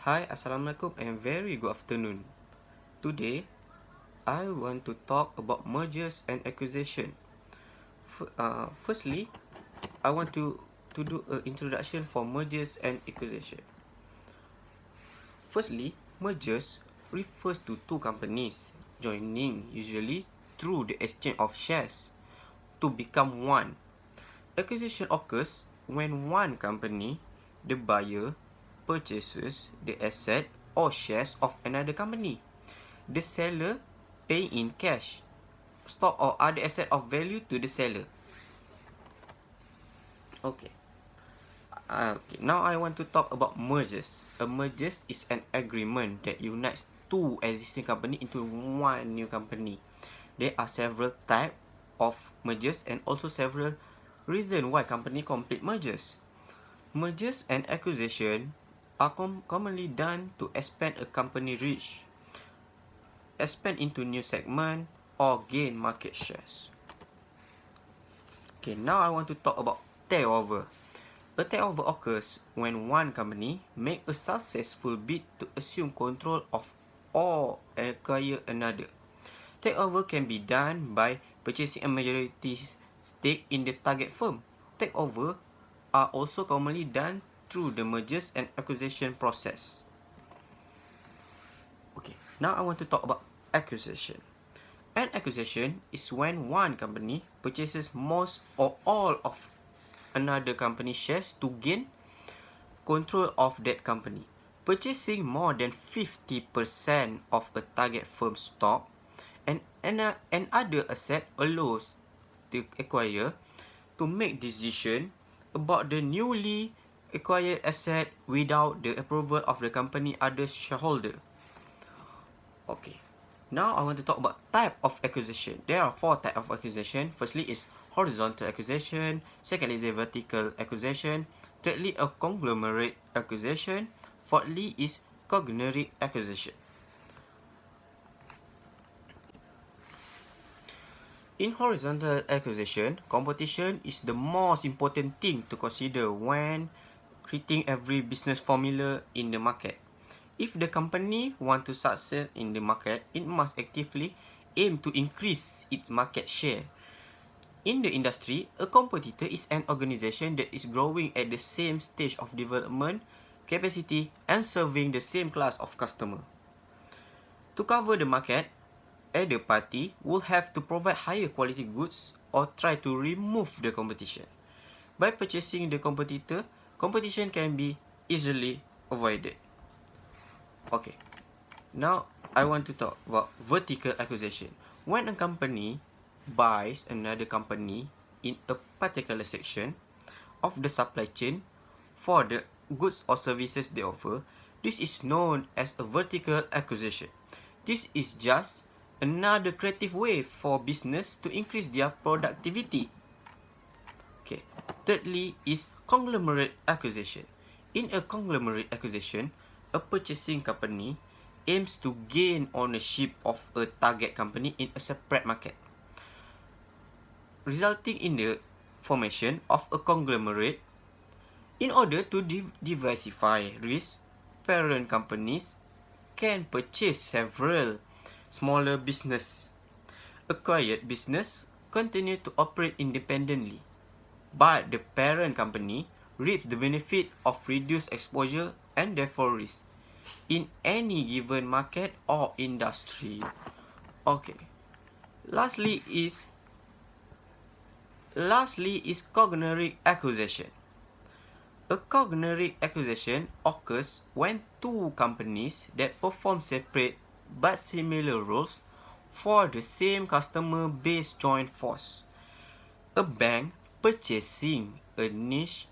Hi, Assalamualaikum and very good afternoon. Today, I want to talk about mergers and acquisition. Firstly, I want to do an introduction for mergers and acquisition. Firstly, mergers refers to two companies joining usually through the exchange of shares to become one. Acquisition occurs when one company, the buyer, purchases the asset or shares of another company. The seller pay in cash, stock or other asset of value to the seller. Okay. Now I want to talk about mergers. A mergers is an agreement that unites two existing company into one new company. There are several types of mergers and also several reasons why company complete mergers. Mergers and acquisition are commonly done to expand a company reach, expand into new segment, or gain market shares. Okay, now I want to talk about takeover. A takeover occurs when one company make a successful bid to assume control of or acquire another. Takeover can be done by purchasing a majority stake in the target firm. Takeover are also commonly done through the mergers and acquisition process. Okay, now I want to talk about acquisition. An acquisition is when one company purchases most or all of another company's shares to gain control of that company. Purchasing more than 50% of a target firm's stock and other asset allows the acquirer to make decision about the newly acquired asset without the approval of the company other shareholder. Okay. Now I want to talk about type of acquisition. There are four types of acquisition. Firstly is horizontal acquisition. Secondly is a vertical acquisition. Thirdly, a conglomerate acquisition. Fourthly is conglomerate acquisition. In horizontal acquisition, competition is the most important thing to consider when creating every business formula in the market. If the company want to succeed in the market, it must actively aim to increase its market share. In the industry, a competitor is an organization that is growing at the same stage of development, capacity, and serving the same class of customer. To cover the market, either party will have to provide higher quality goods or try to remove the competition. By purchasing the competitor, competition can be easily avoided. Okay, now I want to talk about vertical acquisition. When a company buys another company in a particular section of the supply chain for the goods or services they offer, this is known as a vertical acquisition. This is just another creative way for business to increase their productivity. Okay. Thirdly is conglomerate acquisition. In a conglomerate acquisition, a purchasing company aims to gain ownership of a target company in a separate market, resulting in the formation of a conglomerate. In order to diversify risk, parent companies can purchase several smaller business. Acquired business continue to operate independently, but the parent company reaps the benefit of reduced exposure and therefore risk in any given market or industry. Okay. Lastly is conglomerate acquisition. A conglomerate acquisition occurs when two companies that perform separate but similar roles for the same customer base join force. A bank purchasing a niche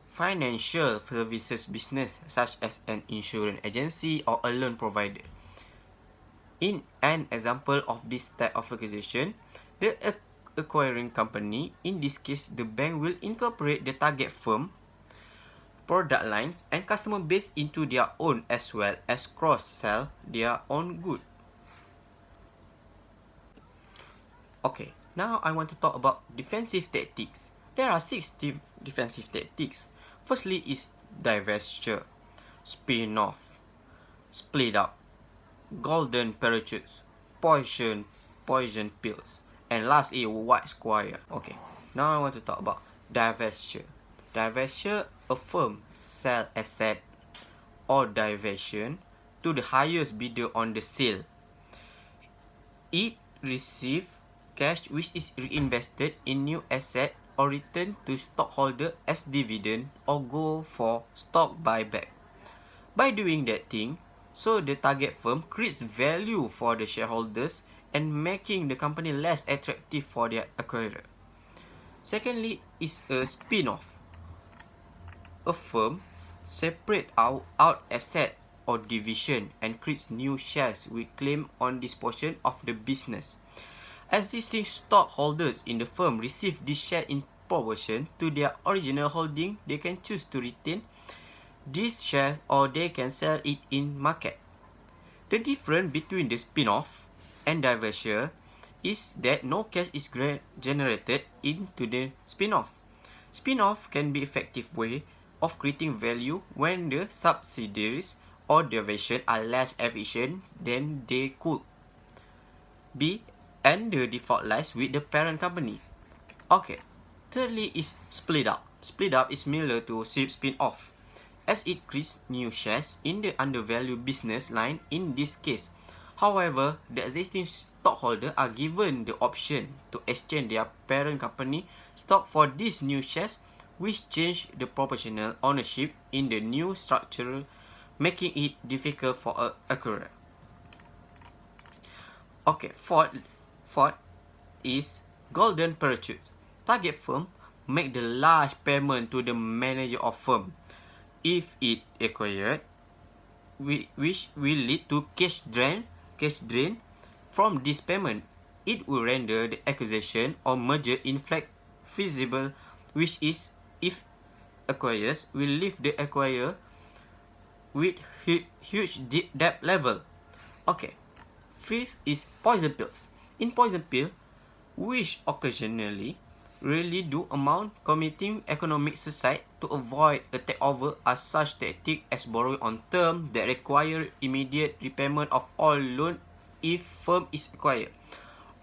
financial services business such as an insurance agency or a loan provider. In an example of this type of acquisition, the acquiring company, in this case the bank, will incorporate the target firm, product lines, and customer base into their own as well as cross-sell their own good. Okay, now I want to talk about defensive tactics. There are 6 defensive tactics. Firstly is divestiture. spin-off, split up, golden parachutes, poison pills, and lastly, white square. Okay, now I want to talk about divestiture. Divestiture, a firm sell asset or diversion to the highest bidder on the sale. It receives cash which is reinvested in new asset or returned to stockholder as dividend or go for stock buyback. By doing that thing, so the target firm creates value for the shareholders and making the company less attractive for their acquirer. Secondly is a spin-off. A firm separate out asset or division and creates new shares with claim on this portion of the business. Existing stockholders in the firm receive this share in proportion to their original holding. They can choose to retain this share or they can sell it in market. The difference between the spin-off and divestiture is that no cash is generated into the spin-off. Spin-off can be effective way of creating value when the subsidiaries or division are less efficient than they could be and the default lies with the parent company. Okay, thirdly is split up. Split up is similar to spin-off, as it creates new shares in the undervalued business line in this case. However, the existing stockholders are given the option to exchange their parent company stock for these new shares, which change the proportional ownership in the new structure, making it difficult for an acquirer. Okay, fourth is golden parachute. Target firm make the large payment to the manager of firm. If it acquired, which will lead to cash drain from this payment. It will render the acquisition or merger in fact feasible, which is if acquirers will leave the acquirer with huge debt level. Okay. Fifth is poison pills. In poison pill, which occasionally really do amount committing economic suicide to avoid a takeover are such tactics as borrowing on term that require immediate repayment of all loan if firm is acquired.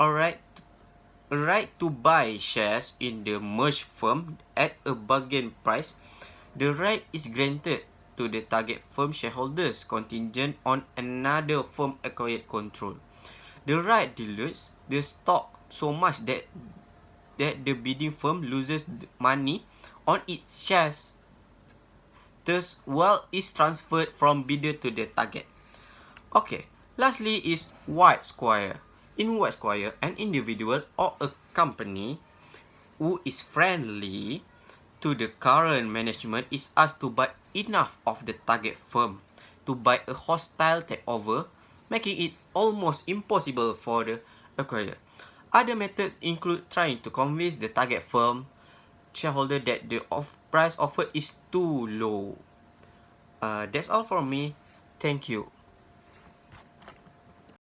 Alright, a right to buy shares in the merged firm at a bargain price. The right is granted to the target firm shareholders contingent on another firm acquired control. The right dilutes the stock so much that the bidding firm loses money on its shares. Thus, wealth is transferred from bidder to the target. Okay, lastly is white square. In white square, an individual or a company who is friendly to the current management is asked to buy enough of the target firm to buy a hostile takeover, making it almost impossible for the acquirer. Other methods include trying to convince the target firm shareholder that the price offered is too low. That's all from me. Thank you.